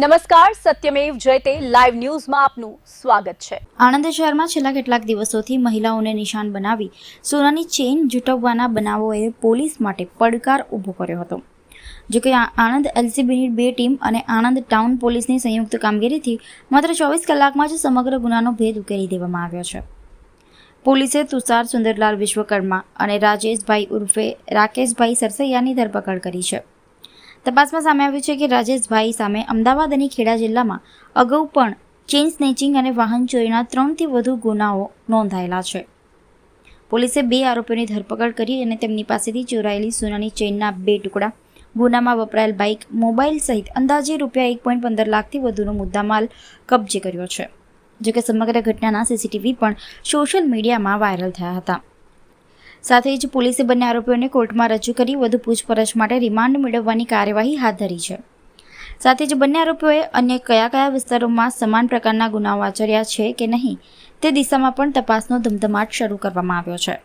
નમસ્કાર, સત્યમેવ જયતે લાઈવ ન્યૂઝમાં આપનું સ્વાગત છે। આણંદ શહેરમાં છેલ્લા કેટલાક દિવસોથી મહિલાઓને નિશાન બનાવી સોનાની ચેઇન જૂટવવાના બનાવોએ પોલીસ માટે પડકાર ઊભો કર્યો હતો। જો કે આણંદ એલસીબીની 2 ટીમ અને આણંદ ટાઉન પોલીસની સંયુક્ત કામગીરીથી માત્ર 24 કલાકમાં જ સમગ્ર ગુનાનો ભેદ ઉકેલી દેવામાં આવ્યો છે। પોલીસે તુષાર સુંદરલાલ વિશ્વકર્મા અને રાજેશભાઈ ઉર્ફે રાકેશભાઈ સરસૈયાની ધરપકડ કરી છે। તપાસમાં સામે આવ્યું છે કે રાજેશભાઈ સામે અમદાવાદ અને ખેડા જિલ્લામાં અગાઉ પણ ચેઇન સ્નેચિંગ અને વાહન ચોરીના 3થી વધુ ગુનાઓ નોંધાયેલા છે। પોલીસે 2 આરોપીઓની ધરપકડ કરી અને તેમની પાસેથી ચોરાયેલી સોનાની ચેઇનના 2 ટુકડા, ગુનામાં વપરાયેલ બાઇક, મોબાઈલ સહિત અંદાજે રૂપિયા 1.15 લાખથી વધુનો મુદ્દામાલ કબજે કર્યો છે। જોકે સમગ્ર ઘટનાના સીસીટીવી પણ સોશિયલ મીડિયામાં વાયરલ થયા હતા। સાથે જ પોલીસે બંને આરોપીઓને કોર્ટમાં રજૂ કરી વધુ પૂછપરછ માટે રિમાન્ડ મેળવવાની કાર્યવાહી હાથ ધરી છે। સાથે જ બંને આરોપીઓએ અન્ય કયા વિસ્તારોમાં સમાન પ્રકારના ગુનાઓ આચર્યા છે કે નહીં તે દિશામાં પણ તપાસનો ધમધમાટ શરૂ કરવામાં આવ્યો છે।